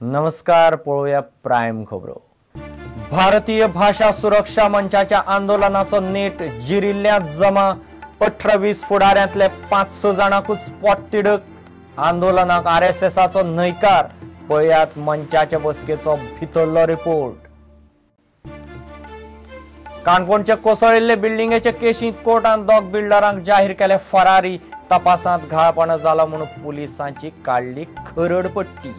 नमस्कार, पळूया प्राइम खबरो। भारतीय भाषा सुरक्षा मंचाच्या आंदोलनाचो नेट जिरिल्ल्यात जमा 18-20 फुडाऱ्यांतले 5-6 जाणांकूच पोटतिडक। आंदोलनाक आरएसएसाचो न्हयकार। पळयात मंचाच्या बसकेचो भितरलो रिपोर्ट। काणकोणचे कोसळिल्ले बिल्डिंगेचे केशींत कोर्टान दोग बिल्डरांक जाहीर केले फरारी। तपासांत घाळपण जाला म्हणून पुलिसांची काढली खरडपट्टी।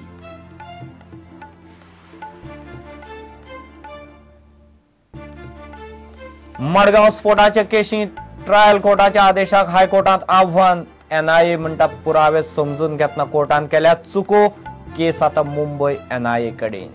मडगांव स्फोटाचे केशींत ट्रायल कोर्टाच्या आदेशाक हायकोर्टात आव्हान। एनआयए म्हणटा पुरावे समजून घेतना कोर्टान केल्या चुको। केस आता मुंबई एनआयए कडेन।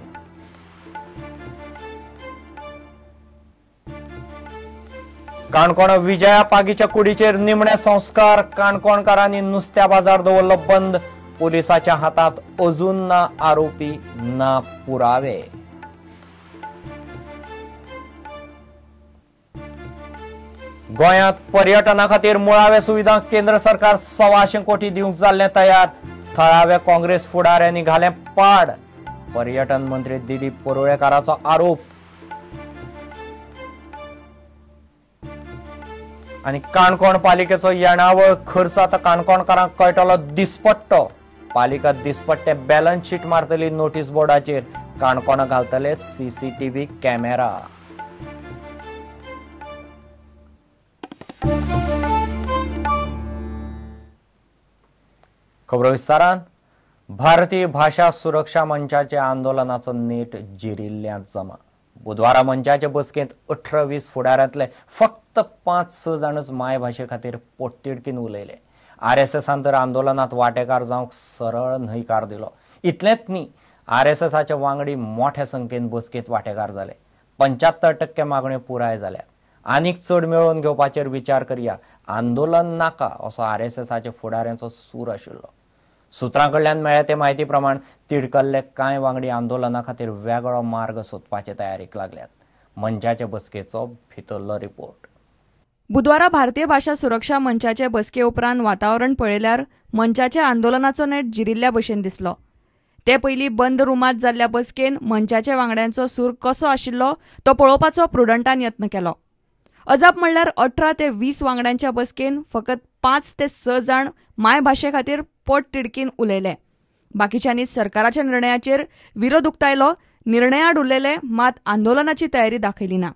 काणकोण विजया पागीच्या कुडीचेर निमणे संस्कार। काणकोणकारांनी नुस्त्या बाजार दवरलो बंद। पोलिसाच्या हातात अजून ना आरोपी ना पुरावे। गोंयांत पर्यटना खातीर मुळावे सुविधांक केंद्र सरकार 125 कोटी दिवंक जाल्ले तयार। थळाव्या काँग्रेस फुडाऱ्यांनी घाले पाड। पर्यटन मंत्री दिलीप परुळेकाराचो आरोप। आणि काणकोण पालिकेचो येणावळ खर्च आता काणकोणकारांक कळटलो दिसपट्टो। पालिका दिसपट्टे बॅलन्स शीट मारतली नोटीस बोर्डाचेर। काणकोण घालतले सीसीटीव्ही कॅमेरा। खबरो विस्तारान। भारतीय भाषा सुरक्षा मंचाचे आंदोलनाचो नेट जिरिल्ल्यात जमा। बुधवारा मंचाचे बसकेंत 18-20 फुडाऱ्यांतले फक्त 5-6 जाणच माय भाषे खातीर पोटतिडकीन उलयले। आरएसएसान तर आंदोलनात वांटेकार जावंक सरळ न्हयकार दिलो। इतलेंच न्ही, आरएसएसाचे वांगडी मोठ्या संख्येन बसकेंत वांटेकार जाले। 75% मागण्यो पुराय जाल्यात। आनीक चड मेळोवन घेवपाचेर विचार करया। आंदोलन नाका असो आरएसएसाचे फुडाऱ्यांचो सूर आशिल्लो। सुत्रांकडल्यान मेळ्ळे ते म्हायती प्रमाण तिडकल्ले कांय वांगडी आंदोलना खातीर वेगळो मार्ग सोदपाचे तयारीक लागल्यात। मंचाचे बसकेचो भितरलो रिपोर्ट। बुधवारा भारतीय भाषा सुरक्षा मंचाचे बसके उपरांत वातावरण पळयल्यार मंचाच्या आंदोलनाचो नेट जिरिल्ल्या भशेन दिसलो। ते पयलीं बंद रुमांत जाल्ल्या बसकेन मंचाच्या वांगड्यांचो सूर कसो आशिल्लो तो पळोवपाचो प्रुडंटान यत्न केलो। अजाप म्हणल्यार 18 ते 20 वांगड्यांच्या बसकेन फकत 5 ते 6 जाण माय भाशे खातीर पोटतिडकीन उलयले। बाकीच्यांनी सरकाराच्या निर्णयाचेर विरोध उक्तायलो। निर्णयाआड उरलेले मात आंदोलनाची तयारी दाखयली ना।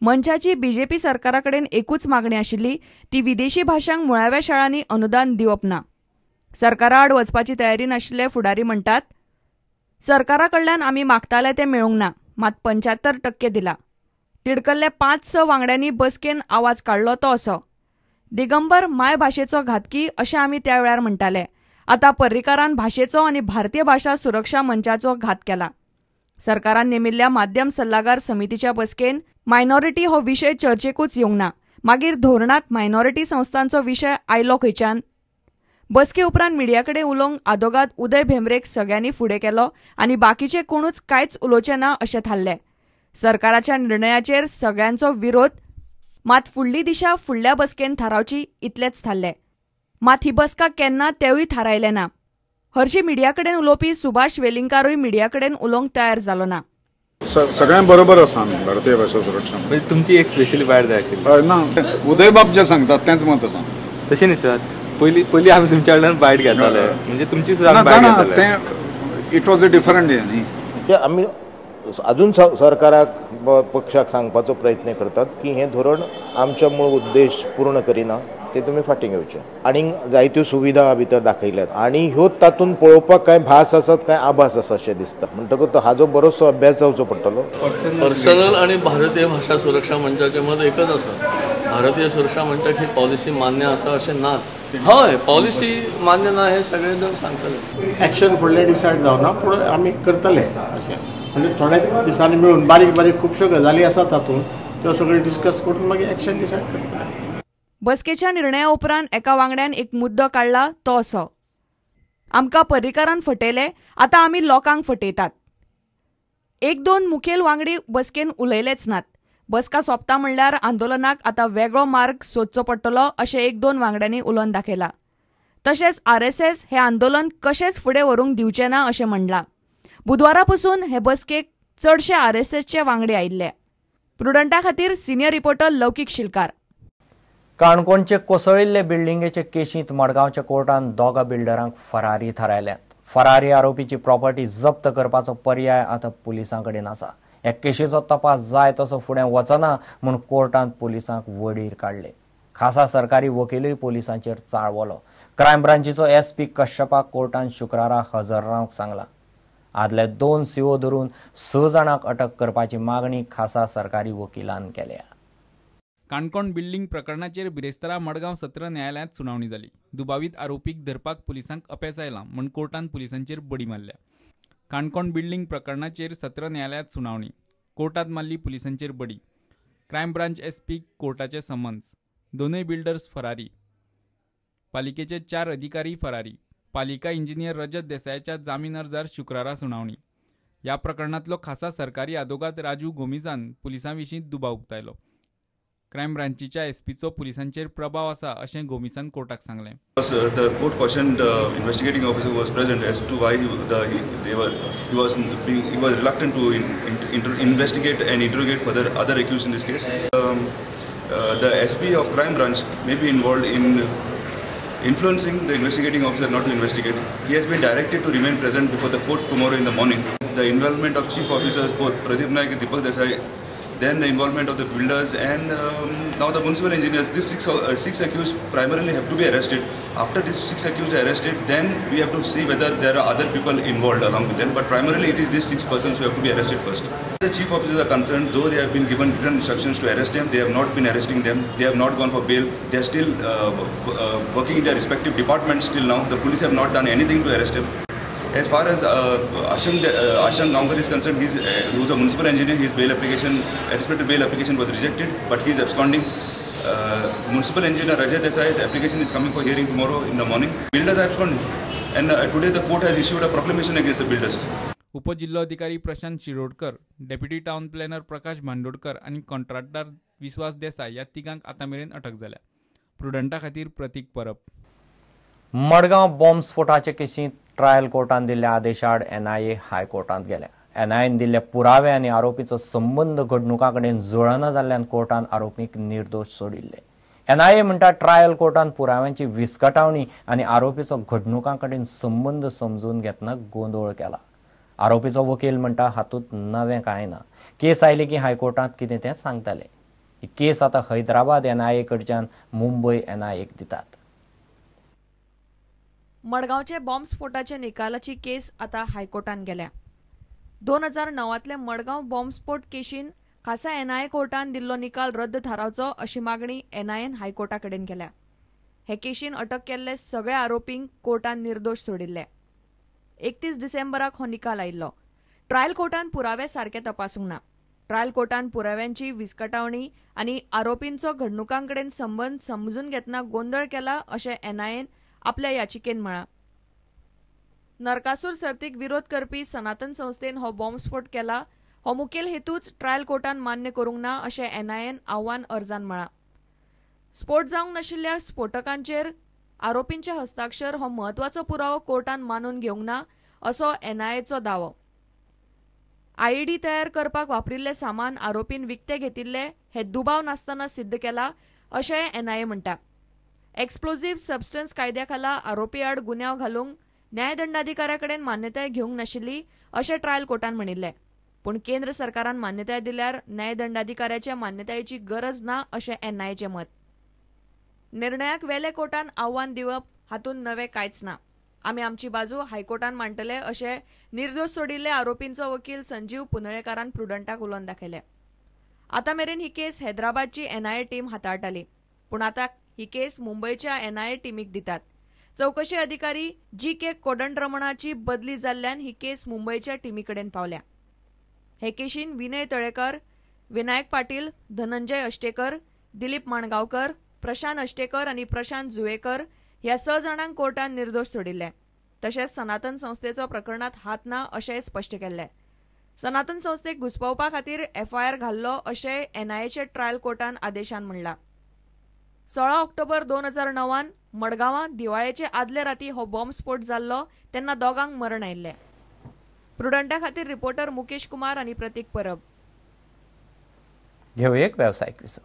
मंचाची बीजेपी सरकाराकडेन एकूच मागणी आशिल्ली, ती विदेशी भाशांक मुळाव्या शाळांनी अनुदान दिवप ना। सरकाराआड वचपाची तयारी नाशिल्ले फुडारी म्हणटात, सरकाराकडल्यान आमी मागताले ते मेळूंक ना, मात 75% दिला। तिडकल्ले 5-6 वांगड्यांनी बसकेन आवाज काडलो तो असो, दिगंबर माय भाशेचो घातकी अशें आमी त्या वेळार म्हणटाले। आतां पर्रीकारान भाशेचो आनी भारतीय भाषा सुरक्षा मंचाचो घात केला। सरकारान नेमिल्ल्या माध्यम सल्लागार समितीच्या बसकेन मायनॉरिटी हो विशय चर्चेकूच येवंक ना। मागीर धोरणात मायनॉरिटी संस्थांचो विशय आयलो खंयच्यान? बसके उपरांत मिडियाकडेन उलोवंक आदोगाद उदय भेंब्रेक सगळ्यांनी फुडें केलो आनी बाकीचे कोणूच कांयच उलोवचे ना अशें थारले। सरकाराच्या निर्णयाचेर सगळ्यांचो विरोध, मात फुडली दिशा फुडल्या बसकेन थारावची इतलेच थारले। मात ही बसका केन्ना तेवूय थारायले ना। हरशी मिडियाकडेन उलोवपी सुभाष वेलिंगकारूय मिडियाकडेन उलोवंक तयार जालो ना। सगळ्यां बरोबर आसा आमी भारतीय भाषा सुरक्षा। म्हणजे तुमची एक स्पेशली भायर जाय आशिल्ली ना, उदय बाब जे सांगतात तेंच मत आसा। तशें न्ही सर, पयली आमी तुमच्या कडल्यान बायट घेताले, म्हणजे तुमची सुद्दां बायट घेताले। ते इट वॉज अ डिफरंट हे न्ही। आमी अजून सरकाराक पक्षाक सांगपाचो प्रयत्न करतात की हे धोरण आमच्या मूळ उद्देश पूर्ण करिना, ते तुमी फाटीं घेवचे। आनीक जायत्यो सुविधा भितर दाखयल्यात आनी ह्यो तातूंत पळोवपाक कांय भास आसात काय आभास आसा अशें दिसता। म्हणटकूच हाजो बरोचसो अभ्यास जावचो पडटलो। पर्सनल आणि भारतीय भाषा सुरक्षा मंचाचे मत एकच आसा। भारतीय सुरक्षा मंचाक ही पॉलिसी मान्य आसा अशें नाच। हय, पॉलिसी मान्य ना हे सगळे जण सांगतले। ॲक्शन फुडलें डिसायड जावना, पूण आमी करतले अशें। म्हणजे थोड्या दिसांनी मेळून बारीक खुबश्यो गजाली आसात तातूंत, त्यो सगळ्यो डिस्कस करून मागीर ॲक्शन डिसायड करतले। बसकेच्या निर्णया उपरांत एका वांगड्यान एक मुद्दो काडला तो असो, आमकां पर्रीकारान फटयले, आतां आमी लोकांक फटयतात। 1-2 मुखेल वांगडी बसकेन उलयलेच नात। बसका सोंपता म्हणल्यार आंदोलनाक आतां वेगळो मार्ग सोदचो पडटलो अशें 1-2 वांगड्यांनी उलोवन दाखयलां। तशेंच आरएसएस हे आंदोलन कशेंच फुडें व्हरूंक दिवचें ना अशें म्हणलां। बुधवारा पासून हे बसकेक चडशे RSSचे वांगडी आयिल्ले. प्रुडंटा खातीर सिनियर रिपोर्टर लौकीक शिलकार. काणकोणचे कोसळिल्ले बिल्डिंगेचे केशींत मडगांवच्या कोर्टान दोगा बिल्डरांक फरारी थारायल्यात. फरारी आरोपीची प्रॉपर्टी जप्त करपाचो पर्याय आतां पुलिसां कडेन आसा. ह्या केशीचो तपास जाय तसो फुडें वचना म्हूण कोर्टान पुलिसांक वडीर काडले. खासा सरकारी वकीलूय पुलिसांचेर चाळवलो. क्रायम ब्रांचीचो SP कश्यपाक कोर्टान शुक्रारा हजर रावंक सांगला. आदले 2 CO धरून 6 जाणांक अटक करपाची मागणी खासा सरकारी वकिलान केल्या. काणकोण बिल्डिंग प्रकरणाचेर बिरेस्तारा मडगांव सत्र न्यायालयांत सुनावणी जाली. दुबावीत आरोपीक धरपाक पुलिसांक अपेस आयला म्हूण कोर्टान पुलिसांचेर बडी मारल्या. काणकोण बिल्डिंग प्रकरणाचेर सत्र न्यायालयांत सुनावणी. कोर्टात मारली पुलिसांचेर बडी. क्रायम ब्रांच SP कोर्टाचे समन्स. दोनूय बिल्डर्स फरारी. पालिकेचे 4 अधिकारी फरारी. पालिका इंजिनियर रजत देसायच्या जामीन अर्जार शुक्रारा सुनावणी. ह्या प्रकरणातलो खासा सरकारी आदोगाद राजू गोमिजान पुलिसांविशीं दुबाव उक्तायलो. क्रायम ब्रांचीच्या SPचो पुलिसांचेर प्रभाव आसा अशें गोमिसान कोर्टाक सांगलें. The court cautioned investigating officer was present as to why he was reluctant to investigate and interrogate further other accused in this case. The SP of crime branch may be involved in influencing the investigating officer not to investigate. He has been directed to remain present before the court tomorrow in the morning. The involvement of chief officers, both Pradeep Naik and Deepak Desai, then the involvement of the builders and now the municipal engineers. These six accused primarily have to be arrested. After these 6 accused are arrested, then we have to see whether there are other people involved along with them. But primarily it is these 6 persons who have to be arrested first. The chief officers are concerned, though they have been given written instructions to arrest them, they have not been arresting them. They have not gone for bail. They are still working in their respective departments till now. The police have not done anything to arrest him. As far as Ashang Gaonkar is concerned, he was a municipal engineer. His bail application, anticipated bail application was rejected, but he is absconding. Municipal engineer Rajat Desai's application is coming for hearing tomorrow in the morning. Builders are absconding, and today the court has issued a proclamation against the builders. उपजिल्लोधिकारी Prashant Shirodkar, deputy town planner Prakash Bhandodkar आणि contractor विश्वास देसाई या तिगांक आतामेरेन अटक जाल्या. प्रुडंटा खातीर प्रतीक Parab. Madgaon bomb स्फोटाचे केशींत trial कोर्टान दिल्ल्या आदेशाआड NIA हायकोर्टांत गेल्या. NIAन दिल्ले पुरावे आनी आरोपीचो संबंद घडणुका कडेन जुळना जाल्ल्यान कोर्टान आरोपीक निर्दोष सोडिल्ले. NIA म्हणटा ट्रायल कोर्टान पुराव्यांची विस्कटावणी आनी आरोपीचो घडणुका कडेन संबंद समजून घेतना गोंधळ केला. आरोपीचो वकील म्हणटा हातूंत नवें कांय ना. केस आयली की हायकोर्टांत कितें तें सांगतले. ही केस आतां हैदराबाद NIA कडच्यान मुंबय NIAक दितात. मडगांवचे बॉम्ब स्फोटाचे निकालाची केस आता हायकोर्टान गेल्या. 2009तले मडगांव बॉम्बस्फोट केशीन खासा NIA कोर्टान दिल्लो निकाल रद्द थारावचो अशी मागणी NIAन हायकोर्टा कडेन केल्या. हे केशीन अटक केल्ले सगळे आरोपींक कोर्टान निर्दोष सोडिल्ले. 31 डिसेंबराक हो निकाल आयिल्लो. ट्रायल कोर्टान पुरावे सारके तपासूंक ना. ट्रायल कोर्टान पुराव्यांची विस्कटावणी आनी आरोपींचो घडणुकांकडेन संबंद समजून घेतना गोंधळ केला अशें NIAन आपल्या याचिकेन म्हळां. नरकासूर सर्तीक विरोध करपी सनातन संस्थेन हो बॉम्बस्फोट केला हो मुखेल हेतूच ट्रायल कोर्टान मान्य करूंक ना अशें NIAन आव्हान अर्जान म्हळां. स्फोट जावंक नाशिल्ल्या स्फोटकांचेर आरोपींचे हस्ताक्षर हो म्हत्वाचो पुरावो कोर्टान मानून घेवंक ना असो NIAचो दावो. IED तयार करपाक वापरिल्ले सामान आरोपीन विकते घेतिल्ले हे दुबाव नासतना सिद्ध केला अशें NIA म्हणटा. एक्सप्लोजिव्ह सबस्टन्स कायद्या खाला आरोपी आड गुन्यांव घालूंक न्यायदंडाधिकाऱ्या कडेन मान्यताय घेवंक नाशिल्ली अशें ट्रायल कोर्टान म्हणिल्लें. पूण केंद्र सरकारान मान्यताय दिल्यार न्यायदंडाधिकाऱ्याच्या मान्यतायेची गरज ना अशें NIAचें मत. निर्णयाक वेले कोर्टान आव्हान दिवप हातूंत नवें कांयच ना. आमी आमची बाजू हायकोर्टान मांडटले अशें निर्दोष सोडिल्ले आरोपींचो वकील संजीव पुनळेकारान प्रुडंटाक उलोवन दाखयलें. आतां मेरेन ही केस हैदराबादची NIA टीम हाताळटाली, पूण आतां ही केस मुंबयच्या NIA टीमीक दितात. चौकशी अधिकारी GK कोदंडरमणाची बदली जाल्ल्यान ही केस मुंबयच्या टीमी कडेन पावल्या. हे केशीन विनय तळेकर, विनायक पाटील, धनंजय अष्टेकर, दिलीप माणगांवकर, प्रशांत अष्टेकर आनी प्रशांत जुवेकर ह्या 6 जाणांक कोर्टान निर्दोष सोडिल्ले. तशेंच सनातन संस्थेचो प्रकरणात हात ना अशेंय स्पश्ट केल्ले. सनातन संस्थेक घुसपावपा खातीर FIR घाल्लो अशें NIAचे ट्रायल कोर्टान आदेशान म्हणलां. 16 ऑक्टोबर 2009 मडगांवां दिवाळेचे आदले राती हो बॉम्ब स्फोट जाल्लो तेन्ना दोगांक मरण आयिल्लें. प्रुडंटा खातीर रिपोर्टर मुकेश कुमार आनी प्रतीक परब. घेऊ एक व्यावसायिक विसव.